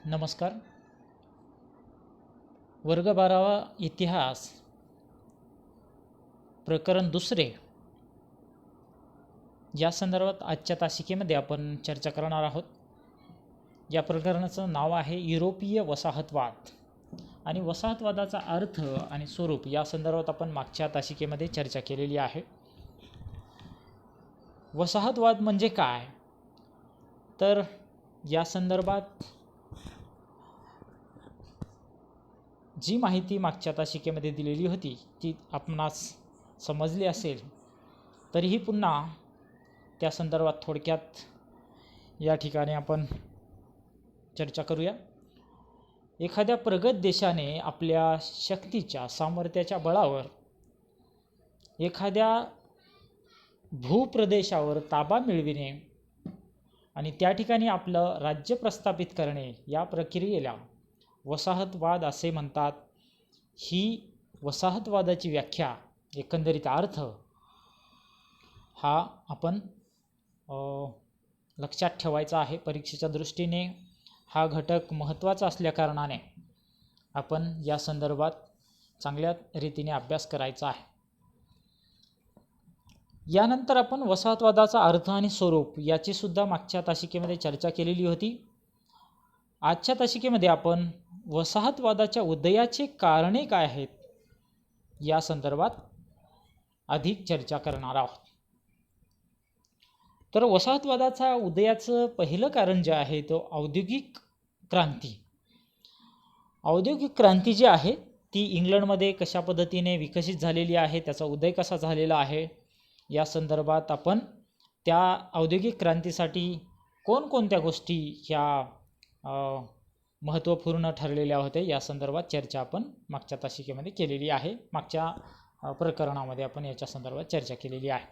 नमस्कार. वर्ग 12वा इतिहास प्रकरण दुसरे या संदर्भात आजच्या तासिकेमध्ये आपण चर्चा करणार आहोत. या प्रकरणाचं नाव आहे युरोपीय वसाहतवाद आणि वसाहतवादाचा अर्थ आणि स्वरूप या संदर्भात आपण मागच्या तासिकेमध्ये चर्चा केलेली आहे. वसाहतवाद म्हणजे काय, तर या संदर्भात जी माहिती मागच्या तासिकेमध्ये दिलेली होती ती आपणास समजली असेल, तरीही पुन्हा त्या संदर्भात थोडक्यात या ठिकाणी आपण चर्चा करूया. एखाद्या प्रगत देशाने आपल्या शक्तीच्या सामर्थ्याच्या बळावर एखाद्या भूप्रदेशावर ताबा मिळविणे आणि त्या ठिकाणी आपलं राज्य प्रस्थापित करणे या प्रक्रियेला वसाहतवाद असे म्हणतात. ही वसाहतवादाची व्याख्या, एकंदरीत अर्थ हा आपण लक्षात ठेवायचा आहे. परीक्षेच्या दृष्टीने हा घटक महत्त्वाचा असल्याकारणाने आपण या संदर्भात चांगल्या रीतीने अभ्यास करायचा आहे. यानंतर आपण वसाहतवादाचा अर्थ आणि स्वरूप याची सुद्धा मागच्या तासिकेमध्ये चर्चा केलेली होती. आजच्या तासिकेमध्ये आपण वसाहतवादाच्या उदयाचे कारणे काय आहेत या संदर्भात अधिक चर्चा करणार आहोत. तर वसाहतवादाचा उदयाचं पहिलं कारण जे आहे तो औद्योगिक क्रांती. औद्योगिक क्रांती जी आहे ती इंग्लंडमध्ये कशा पद्धतीने विकसित झालेली आहे, त्याचा उदय कसा झालेला आहे या संदर्भात आपण त्या औद्योगिक क्रांतीसाठी कोणकोणत्या गोष्टी ह्या महत्त्वपूर्ण ठरलेल्या होत्या या संदर्भात चर्चा आपण मागच्या तासिकेमध्ये केलेली आहे. मागच्या प्रकरणामध्ये आपण याच्या संदर्भात चर्चा केलेली आहे.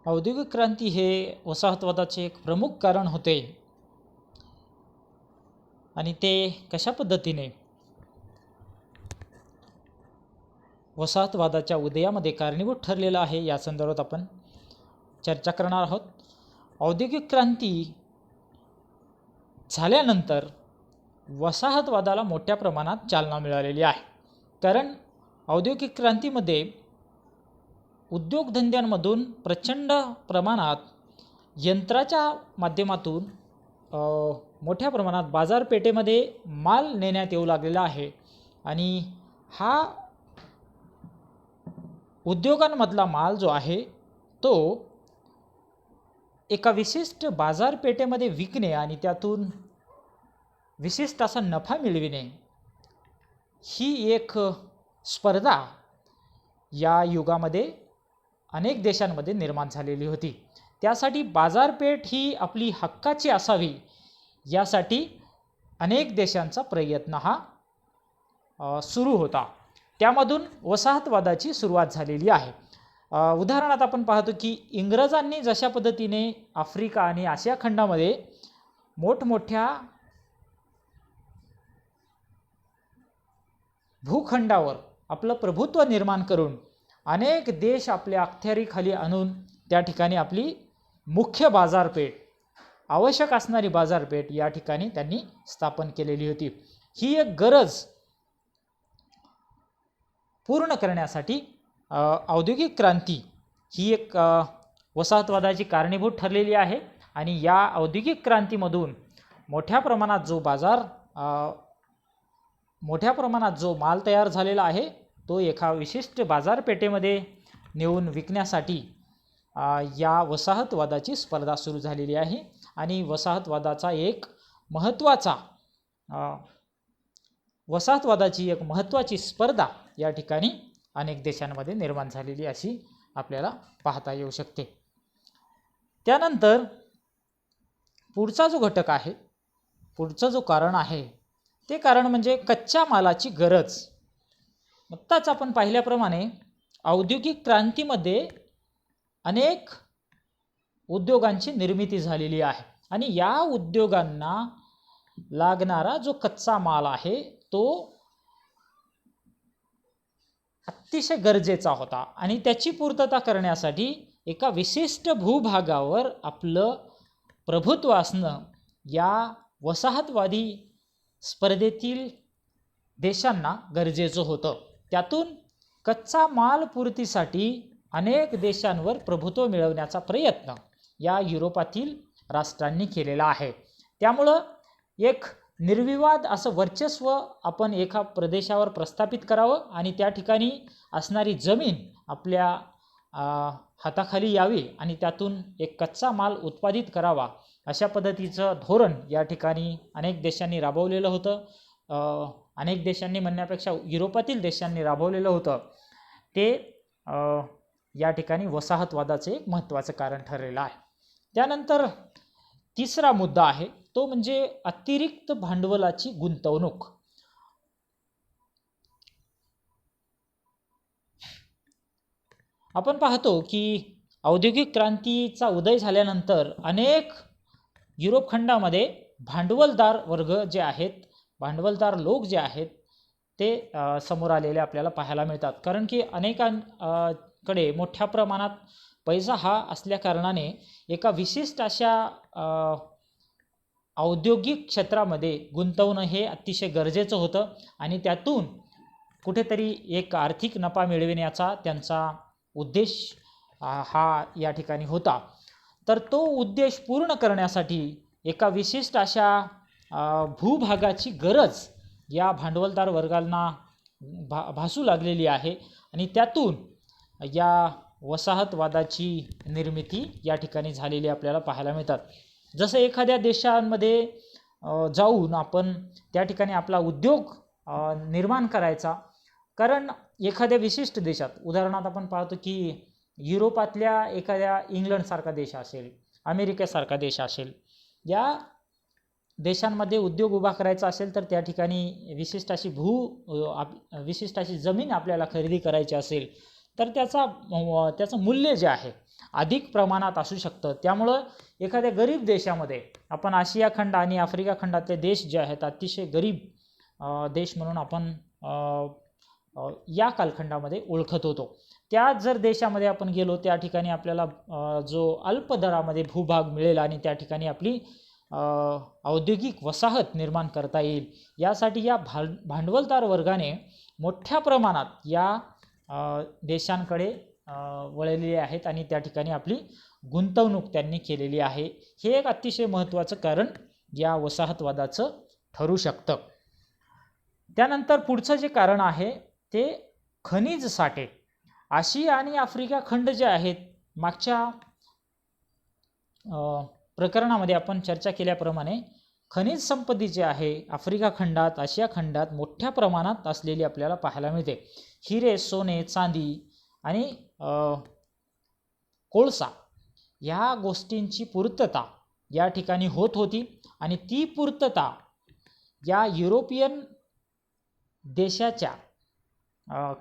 औद्योगिक क्रांती हे वसाहतवादाचे एक प्रमुख कारण होते आणि ते कशा पद्धतीने वसाहतवादाच्या उदयामध्ये कारणीभूत ठरलेलं आहे या संदर्भात आपण चर्चा करणार आहोत. औद्योगिक क्रांती झाल्यानंतर वसाहतवादाला मोठ्या प्रमाणात चालना मिळालेली आहे. कारण औद्योगिक क्रांतीमध्ये उद्योगधंद्यांमधून प्रचंड प्रमाणात यंत्राच्या माध्यमातून मोठ्या प्रमाणात बाजारपेठेमध्ये माल नेण्यात येऊ लागलेला आहे आणि हा उद्योगांमधला माल जो आहे तो एका विशिष्ट बाजारपेठेमध्ये विकणे आणि त्यातून विशिष्ट असा नफा मिळविणे ही एक स्पर्धा या युगामध्ये अनेक देशांमध्ये निर्माण झालेली होती. त्यासाठी बाजारपेठ ही आपली हक्काची असावी यासाठी अनेक देशांचा प्रयत्न हा सुरू होता. त्यामधून वसाहतवादाची सुरुवात झालेली आहे. उदाहरणार्थ आपण पाहतो की इंग्रजांनी जशा पद्धतीने आफ्रिका आणि आशिया खंडामध्ये मोठमोठ्या भूखंडावर आपलं प्रभुत्व निर्माण करून अनेक देश आपल्या अखत्यारीखाली आणून त्या ठिकाणी आपली मुख्य बाजारपेठ, आवश्यक असणारी बाजारपेठ या ठिकाणी त्यांनी स्थापन केलेली होती. ही एक गरज पूर्ण करण्यासाठी औद्योगिक क्रांती ही एक वसाहतवादाची कारणीभूत ठरलेली आहे आणि या औद्योगिक क्रांतीमधून मोठ्या प्रमाणात जो माल तयार झालेला आहे तो एका विशिष्ट बाजारपेठेमध्ये नेऊन विकण्यासाठी या वसाहतवादाची स्पर्धा सुरू झालेली आहे. आणि वसाहतवादाची एक महत्त्वाची स्पर्धा या ठिकाणी अनेक देशांमध्ये निर्माण झालेली अशी आपल्याला पाहता येऊ शकते. त्यानंतर पुढचा जो घटक आहे, पुढचं जो कारण आहे ते कारण म्हणजे कच्च्या मालाची गरज. आत्ताच आपण पाहिल्याप्रमाणे औद्योगिक क्रांतीमध्ये अनेक उद्योगांची निर्मिती झालेली आहे आणि या उद्योगांना लागणारा जो कच्चा माल आहे तो अतिशय गरजेचा होता आणि त्याची पूर्तता करण्यासाठी एका विशिष्ट भूभागावर आपलं प्रभुत्व असणं या वसाहतवादी स्पर्धेतील देशांना गरजेचं होतं. त्यातून कच्चा माल पूर्तीसाठी अनेक देशांवर प्रभुत्व मिळवण्याचा प्रयत्न या युरोपातील राष्ट्रांनी केलेला आहे. त्यामुळं एक निर्विवाद असं वर्चस्व आपण एका प्रदेशावर प्रस्थापित करावं आणि त्या ठिकाणी असणारी जमीन आपल्या हाताखाली यावी आणि त्यातून एक कच्चा माल उत्पादित करावा, अशा पद्धतीचं धोरण या ठिकाणी अनेक देशांनी राबवलेलं होतं. अनेक देशांनी म्हणण्यापेक्षा युरोपातील देशांनी राबवलेलं होतं. ते या ठिकाणी वसाहतवादाचे एक महत्त्वाचं कारण ठरलेलं आहे. त्यानंतर तिसरा मुद्दा आहे तो म्हणजे अतिरिक्त भांडवलाची गुंतवणूक. आपण पाहतो की औद्योगिक क्रांतीचा उदय झाल्यानंतर अनेक युरोप खंडामध्ये भांडवलदार वर्ग जे आहेत, भांडवलदार लोक जे आहेत ते समोर आलेले आपल्याला पाहायला मिळतात. कारण की अनेकांकडे मोठ्या प्रमाणात पैसा हा असल्या कारणाने एका विशिष्ट अशा औद्योगिक क्षेत्रामध्ये गुंतवणं हे अतिशय गरजेचं होतं आणि त्यातून कुठेतरी एक आर्थिक नफा मिळविण्याचा त्यांचा उद्देश हा या ठिकाणी होता. तर तो उद्देश पूर्ण करण्यासाठी एका विशिष्ट अशा भूभागाची गरज या भांडवलदार वर्गांना भासू लागलेली आहे आणि त्यातून या वसाहतवादाची निर्मिती या ठिकाणी झालेली आपल्याला पाहायला मिळतात. जसं एखाद्या देशांमध्ये जाऊन आपण त्या ठिकाणी आपला उद्योग निर्माण करायचा, कारण एखाद्या विशिष्ट देशात उदाहरणार्थ आपण पाहतो की युरोपातल्या एखाद्या इंग्लंडसारखा देश असेल, अमेरिकेसारखा देश असेल, या देशांमध्ये उद्योग उभा करायचा असेल तर त्या ठिकाणी विशिष्ट अशी जमीन आपल्याला खरेदी करायची असेल तर त्याचं मूल्य जे आहे अधिक प्रमाणात असू शकतं. त्यामुळं एखाद्या गरीब देशामध्ये आपण आशिया खंड आणि आफ्रिका खंडातले देश जे आहेत अतिशय गरीब देश म्हणून आपण या कालखंडामध्ये ओळखत होतो. त्या जर देशामध्ये आपण गेलो त्या ठिकाणी आपल्याला जो अल्प दरामध्ये भूभाग मिळेल आणि त्या ठिकाणी आपली औद्योगिक वसाहत निर्माण करता येईल, यासाठी या भांडवलदार वर्गाने मोठ्या प्रमाणात या देशांकडे वळलेले आहेत आणि त्या ठिकाणी आपली गुंतवणूक त्यांनी केलेली आहे. हे एक अतिशय महत्त्वाचं कारण या वसाहतवादाचं ठरू शकतं. त्यानंतर पुढचं जे कारण आहे ते खनिज साठे. आशिया आणि आफ्रिका खंड जे आहेत, मागच्या प्रकरणामध्ये आपण चर्चा केल्याप्रमाणे खनिज संपत्ती जी आहे आफ्रिका खंडात, आशिया खंडात मोठ्या प्रमाणात असलेली आपल्याला पाहायला मिळते. हिरे, सोने, चांदी आणि कोळसा ह्या गोष्टींची पूर्तता या ठिकाणी होत होती आणि ती पूर्तता या युरोपियन देशाच्या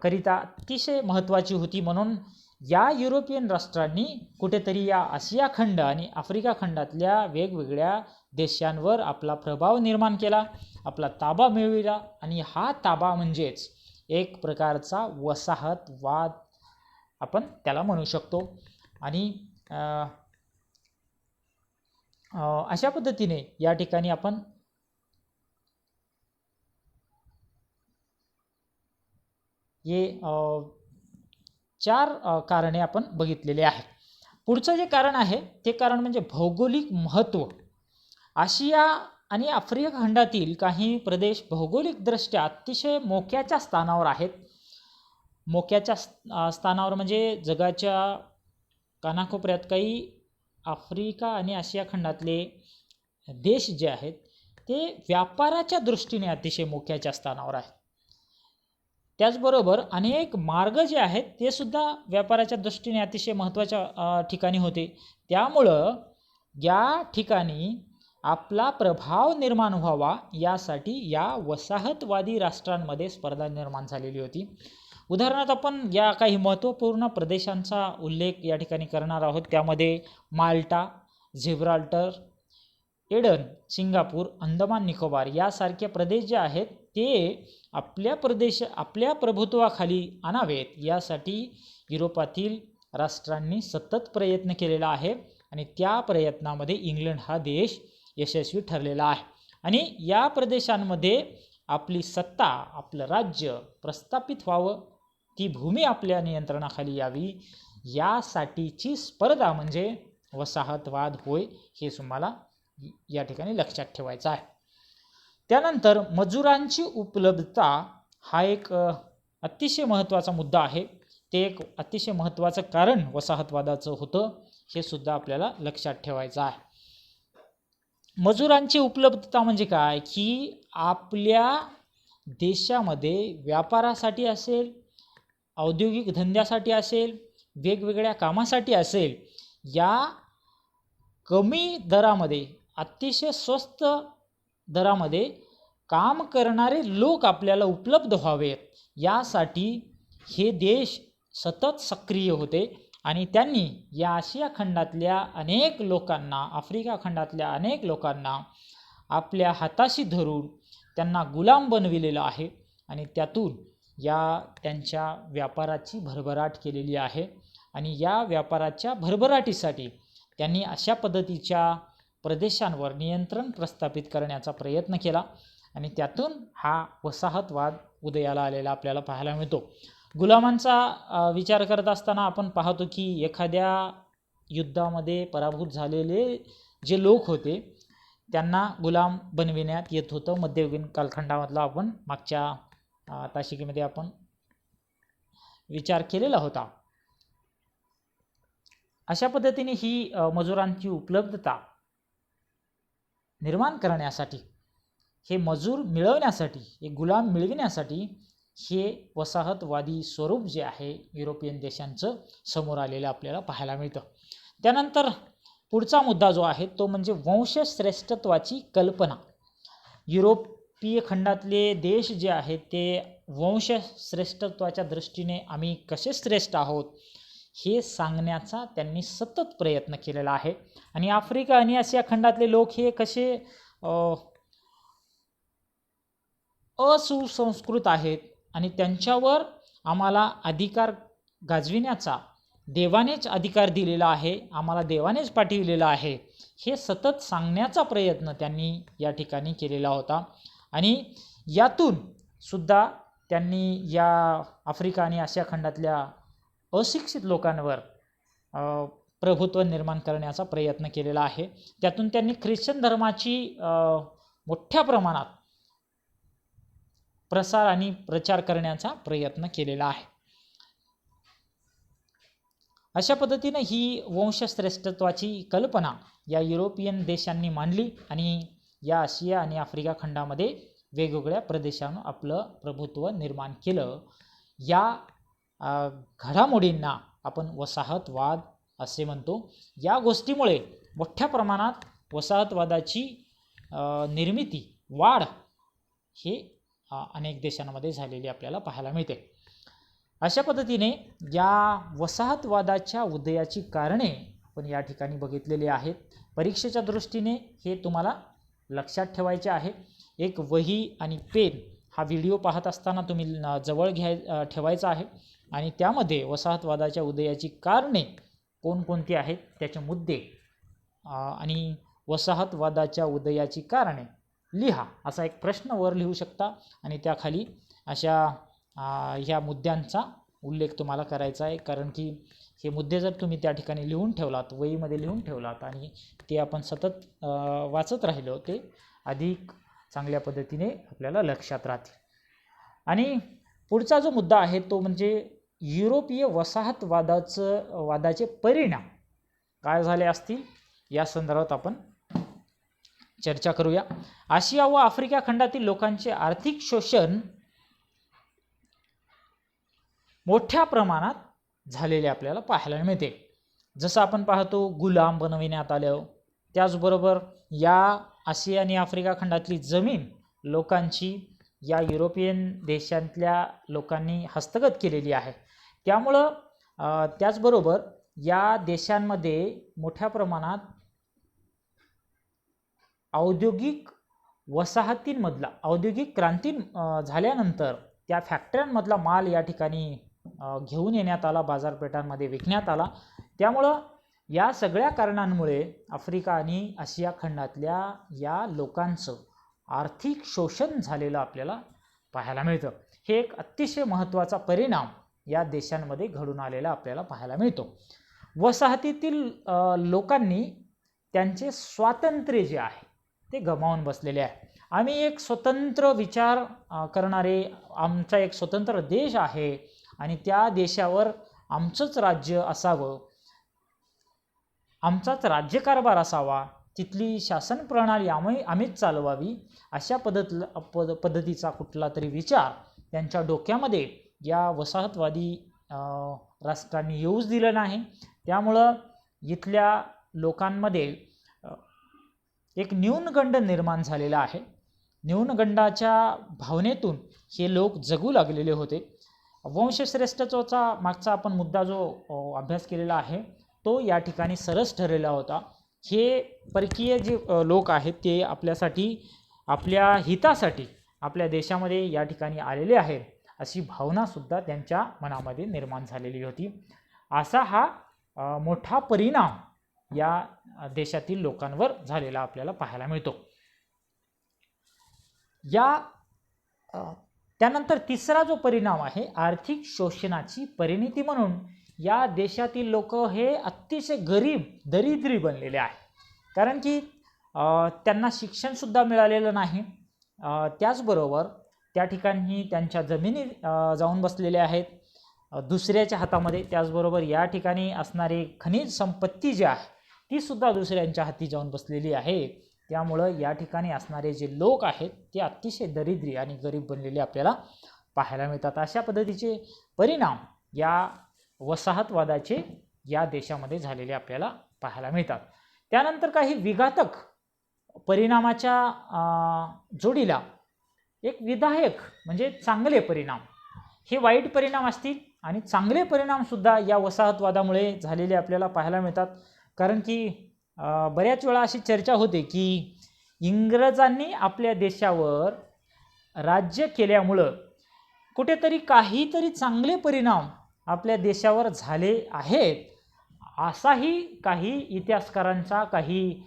करिता अतिशय महत्त्वाची होती. म्हणून या युरोपियन राष्ट्रांनी कुठेतरी या आशिया खंड आणि आफ्रिका खंडातल्या वेगवेगळ्या देशांवर आपला प्रभाव निर्माण केला, आपला ताबा मिळविला आणि हा ताबा म्हणजेच एक प्रकारचा वसाहतवाद आपण त्याला म्हणू शकतो. आणि अशा पद्धतीने या ठिकाणी आपण हे 4 कारणे आपण बघितलेले आहेत. पुढचं जे कारण आहे ते कारण म्हणजे भौगोलिक महत्त्व. आशिया आणि आफ्रिका खंडातील काही प्रदेश भौगोलिकदृष्ट्या अतिशय मोक्याच्या स्थानावर आहेत. मोक्याच्या स्थानावर म्हणजे जगाच्या कानाकोपऱ्यात काही आफ्रिका आणि आशिया खंडातले देश जे आहेत ते व्यापाराच्या दृष्टीने अतिशय मोक्याच्या स्थानावर आहेत. त्याचबरोबर अनेक मार्ग जे आहेत ते सुद्धा व्यापाराच्या दृष्टीने अतिशय महत्त्वाच्या ठिकाणी होते. त्यामुळं या ठिकाणी आपला प्रभाव निर्माण व्हावा यासाठी या वसाहतवादी राष्ट्रांमध्ये स्पर्धा निर्माण झालेली होती. उदाहरणार्थ आपण या काही महत्त्वपूर्ण प्रदेशांचा उल्लेख या ठिकाणी करणार आहोत. त्यामध्ये Malta, Gibraltar, Aden, Singapore, Andaman Nicobar यासारखे प्रदेश जे आहेत ते आपल्या प्रभुत्वाखाली आणावेत यासाठी युरोपातील राष्ट्रांनी सतत प्रयत्न केलेला आहे आणि त्या प्रयत्नामध्ये इंग्लंड हा देश यशस्वी ठरलेला आहे आणि या प्रदेशांमध्ये आपली सत्ता, आपलं राज्य प्रस्थापित व्हावं, ती भूमी आपल्या नियंत्रणाखाली यावी, यासाठीची स्पर्धा म्हणजे वसाहतवाद होय, हे तुम्हाला या ठिकाणी लक्षात ठेवायचं आहे. त्यानंतर मजुरांची उपलब्धता हा एक अतिशय महत्त्वाचा मुद्दा आहे. ते एक अतिशय महत्त्वाचं कारण वसाहतवादाचं होतं, हे सुद्धा आपल्याला लक्षात ठेवायचं आहे. मजुरांची उपलब्धता म्हणजे काय, की आपल्या देशामध्ये व्यापारासाठी असेल, औद्योगिक धंद्यासाठी असेल, वेगवेगळ्या कामासाठी असेल, या कमी दरामध्ये, अतिशय स्वस्त दरामध्ये काम करणारे लोक आपल्याला उपलब्ध व्हावेत, यासाठी हे देश सतत सक्रिय होते आणि त्यांनी या आशिया खंडातल्या अनेक लोकांना, आफ्रिका खंडातल्या अनेक लोकांना आपल्या हाताशी धरून त्यांना गुलाम बनविलेलं आहे आणि त्यातून या त्यांच्या व्यापाराची भरभराट केलेली आहे आणि या व्यापाराच्या भरभराटीसाठी त्यांनी अशा पद्धतीच्या प्रदेशांवर नियंत्रण प्रस्थापित करण्याचा प्रयत्न केला आणि त्यातून हा वसाहतवाद उदयाला आलेला आपल्याला पाहायला मिळतो. गुलामांचा विचार करत असताना आपण पाहतो की एखाद्या युद्धामध्ये पराभूत झालेले जे लोक होते त्यांना गुलाम बनविण्यात येत होतं. मध्ययुगीन कालखंडामधला आपण मागच्या तासिकेमध्ये आपण विचार केलेला होता. अशा पद्धतीने ही मजुरांची उपलब्धता निर्माण करण्यासाठी, हे मजूर मिळवण्यासाठी, हे गुलाम मिळविण्यासाठी हे वसाहतवादी स्वरूप जे आहे युरोपियन देशांचं समोर आलेलं आपल्याला पाहायला मिळतं. त्यानंतर पुढचा मुद्दा जो आहे तो म्हणजे वंशश्रेष्ठत्वाची कल्पना. युरोपीय खंडातले देश जे आहेत ते वंशश्रेष्ठत्वाच्या दृष्टीने आम्ही कसे श्रेष्ठ आहोत हे सांगण्याचा त्यांनी सतत प्रयत्न केलेला आहे आणि आफ्रिका आणि आशिया खंडातले लोक हे कसे असुसंस्कृत आहेत आणि त्यांच्यावर आम्हाला अधिकार गाजविण्याचा देवानेच अधिकार दिलेला आहे, आम्हाला देवानेच पाठविलेला आहे, हे सतत सांगण्याचा प्रयत्न त्यांनी या ठिकाणी केलेला होता आणि यातून सुद्धा त्यांनी या आफ्रिका आणि आशिया खंडातल्या अशिक्षित लोकांवर प्रभुत्व निर्माण करण्याचा प्रयत्न केलेला आहे. त्यातून त्यांनी ख्रिश्चन धर्माची मोठ्या प्रमाणात प्रसार आणि प्रचार करण्याचा प्रयत्न केलेला आहे. अशा पद्धतीने ही वंशश्रेष्ठत्वाची कल्पना या युरोपियन देशांनी मांडली आणि या आशिया आणि आफ्रिका खंडामध्ये वेगवेगळ्या प्रदेशांवर आपलं प्रभुत्व निर्माण केलं. या घडामोडींना आपण वसाहतवाद असे म्हणतो. या गोष्टीमुळे मोठ्या प्रमाणात वसाहतवादाची निर्मिती, वाढ हे अनेक देशांमध्ये झालेली आपल्याला पाहायला मिळते. अशा पद्धतीने या वसाहतवादाच्या उदयाची कारणे आपण या ठिकाणी बघितलेली आहेत. परीक्षेच्या दृष्टीने हे तुम्हाला लक्षात ठेवायचे आहे. एक वही आणि पेन हा व्हिडिओ पाहत असताना तुम्ही जवळ ठेवायचा आहे आणि त्यामध्ये वसाहतवादाच्या उदयाची कारणे कोणकोणती आहेत, त्याचे मुद्दे आणि वसाहतवादाच्या उदयाची कारणे लिहा, असा एक प्रश्न वर लिहू शकता आणि त्याखाली अशा ह्या मुद्द्यांचा उल्लेख तुम्हाला करायचा आहे. कारण की हे मुद्दे जर तुम्ही त्या ठिकाणी लिहून ठेवलात, वहीमध्ये लिहून ठेवलात आणि ते आपण सतत वाचत राहिलो, ते अधिक चांगल्या पद्धतीने आपल्याला लक्षात राहतील. आणि पुढचा जो मुद्दा आहे तो म्हणजे युरोपीय वसाहतवादाचे परिणाम काय झाले असतील या संदर्भात आपण चर्चा करूया. आशिया व आफ्रिका खंडातील लोकांचे आर्थिक शोषण मोठ्या प्रमाणात झालेले आपल्याला पाहायला मिळते. जसं आपण पाहतो गुलाम बनविण्यात आलं, त्याचबरोबर या आशिया आणि आफ्रिका खंडातली जमीन लोकांची या युरोपियन देशांतल्या लोकांनी हस्तगत केलेली आहे. त्यामुळं त्याचबरोबर या देशांमध्ये मोठ्या प्रमाणात औद्योगिक वसाहतींमधला औद्योगिक क्रांती झाल्यानंतर त्या फॅक्टऱ्यांमधला माल या ठिकाणी घेऊन येण्यात आला, बाजारपेठांमध्ये विकण्यात आला. त्यामुळं या सगळ्या कारणांमुळे आफ्रिका आणि आशिया खंडातल्या या लोकांचं आर्थिक शोषण झालेलं आपल्याला पाहायला मिळतं. हे एक अतिशय महत्त्वाचा परिणाम या देशांमध्ये घडून आलेला आपल्याला पाहायला मिळतो. वसाहतीतील लोकांनी त्यांचे स्वातंत्र्य जे आहे ते गमावून बसलेले आहे. आम्ही एक स्वतंत्र विचार करणारे, आमचा एक स्वतंत्र देश आहे आणि त्या देशावर आमचंच राज्य असावं, आमचाच राज्यकारभार असावा, तिथली शासन प्रणाली आम्हीच चालवावी, अशा पद्धतीचा कुठला तरी विचार त्यांच्या डोक्यामध्ये या वसाहतवादी राष्ट्रांनी येऊच दिलं नाही. त्यामुळं इथल्या लोकांमध्ये एक न्यूनगंड निर्माण झालेला आहे. न्यूनगंडाच्या भावनेतून हे लोक जगू लागलेले होते. वंशश्रेष्ठत्वाचा मागचा आपण मुद्दा जो अभ्यास केलेला आहे तो या ठिकाणी सरस ठरलेला होता. हे परकीय जे लोक आहेत ते आपल्यासाठी, आपल्या हितासाठी आपल्या देशामध्ये या ठिकाणी आलेले आहेत अशी भावनासुद्धा त्यांच्या मनामध्ये निर्माण झालेली होती. असा हा मोठा परिणाम या देशातील लोकांवर झालेला आपल्याला पाहायला मिळतो. त्यानंतर तिसरा जो परिणाम आहे, आर्थिक शोषणाची परिणिती म्हणून या देशातील लोक हे अतिशय गरीब, दरिद्री बनलेले आहे. कारण की त्यांना शिक्षणसुद्धा मिळालेलं नाही. त्याचबरोबर त्या ठिकाणी त्यांच्या जमिनी जाऊन बसलेल्या आहेत दुसऱ्याच्या हातामध्ये. त्याचबरोबर या ठिकाणी असणारी खनिज संपत्ती जी आहे ती सुद्धा दुसऱ्यांच्या हाती जाऊन बसलेली आहे. त्यामुळं या ठिकाणी असणारे जे लोक आहेत ते अतिशय दरिद्री आणि गरीब बनलेले आपल्याला पाहायला मिळतात. अशा पद्धतीचे परिणाम या वसाहतवादाचे या देशामध्ये झालेले आपल्याला पाहायला मिळतात. त्यानंतर काही विघातक परिणामाच्या जोडीला एक विधायक म्हणजे चांगले परिणाम, हे वाईट परिणाम असतील आणि चांगले परिणामसुद्धा या वसाहतवादामुळे झालेले आपल्याला पाहायला मिळतात. कारण की बऱ्याच वेळा अशी चर्चा होते की इंग्रजांनी आपल्या देशावर राज्य केल्यामुळं कुठेतरी काहीतरी चांगले परिणाम आपल्या देशावर झाले आहेत, असाही काही इतिहासकारांचा, काही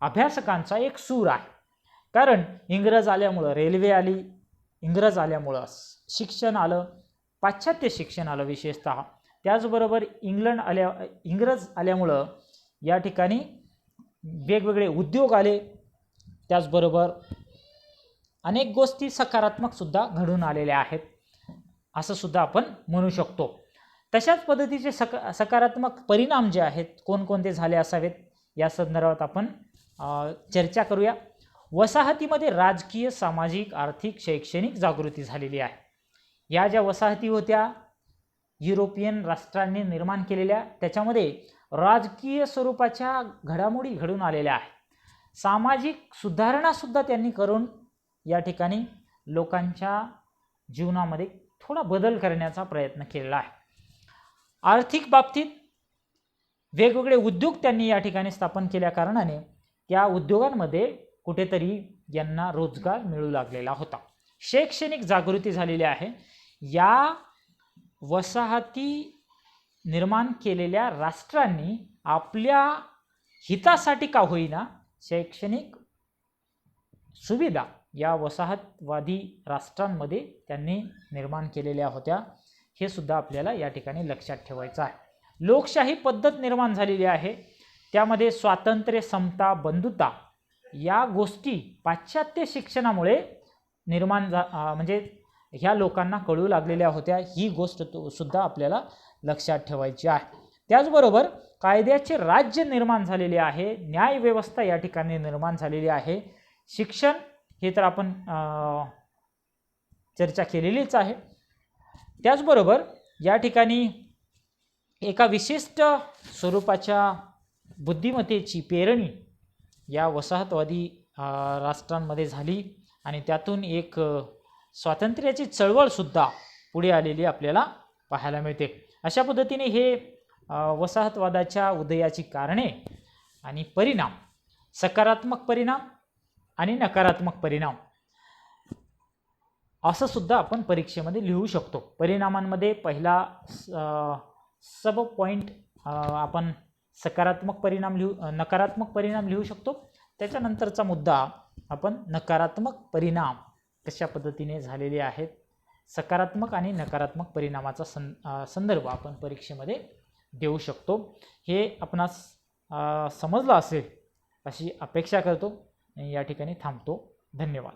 अभ्यासकांचा एक सूर आहे. कारण इंग्रज आल्यामुळं रेल्वे आली, इंग्रज आल्यामुळं शिक्षण आलं, पाश्चात्य शिक्षण आलं विशेषतः. त्याचबरोबर इंग्रज आल्यामुळं या ठिकाणी वेगवेगळे उद्योग आले. त्याचबरोबर अनेक गोष्टी सकारात्मकसुद्धा घडून आलेल्या आहेत असं सुद्धा आपण म्हणू शकतो. तशाच पद्धतीचे सकारात्मक परिणाम जे आहेत कोणकोणते झाले असावेत या संदर्भात आपण चर्चा करूया. वसाहतीमध्ये राजकीय, सामाजिक, आर्थिक, शैक्षणिक जागृती झालेली आहे. या ज्या वसाहती होत्या युरोपियन राष्ट्रांनी निर्माण केलेल्या, त्याच्यामध्ये राजकीय स्वरूपाच्या घडामोडी घडून आलेल्या आहेत. सामाजिक सुधारणासुद्धा त्यांनी करून या ठिकाणी लोकांच्या जीवनामध्ये थोडा बदल करण्याचा प्रयत्न केलेला आहे. आर्थिक बाबतीत वेगवेगळे उद्योग त्यांनी या ठिकाणी स्थापन केल्या कारणाने त्या उद्योगांमध्ये कुठेतरी यांना रोजगार मिळू लागलेला होता. शैक्षणिक जागृती झालेली आहे. या वसाहती निर्माण केलेल्या राष्ट्रांनी आपल्या हितासाठी का होईना शैक्षणिक सुविधा या वसाहतवादी राष्ट्रांमध्ये त्यांनी निर्माण केलेल्या होत्या. हे सुद्धा आपल्याला या ठिकाणी लक्षात ठेवायचं आहे. लोकशाही पद्धत निर्माण झालेली आहे. त्यामध्ये स्वातंत्र्य, समता, बंधुता या गोष्टी पाश्चात्य शिक्षणामुळे निर्माण म्हणजे ह्या लोकांना कळू लागलेल्या होत्या. ही गोष्ट सुद्धा आपल्याला लक्षात ठेवायची आहे. त्याचबरोबर कायद्याचे राज्य निर्माण झालेले आहे. न्यायव्यवस्था या ठिकाणी निर्माण झालेली आहे. शिक्षण हे तर आपण चर्चा केलेलीच आहे. त्याचबरोबर या ठिकाणी एका विशिष्ट स्वरूपाच्या बुद्धिमत्तेची पेरणी या वसाहतवादी राष्ट्रांमध्ये झाली आणि त्यातून एक स्वातंत्र्याची चळवळसुद्धा पुढे आलेली आपल्याला पाहायला मिळते. अशा पद्धतीने हे वसाहतवादाच्या उदयाची कारणे आणि परिणाम, सकारात्मक परिणाम आणि नकारात्मक परिणाम असं सुद्धा आपण परीक्षेमध्ये लिहू शकतो. परिणामांमध्ये पहिला सब पॉईंट आपण सकारात्मक परिणाम नकारात्मक परिणाम लिहू शकतो. त्याच्यानंतरचा मुद्दा आपण नकारात्मक परिणाम कशा पद्धतीने झालेले आहेत, सकारात्मक आणि नकारात्मक परिणामाचा संदर्भ आपण परीक्षेमध्ये देऊ शकतो. हे आपणास समजलं असेल अशी अपेक्षा करतो. या ठिकाणी थांबतो. धन्यवाद.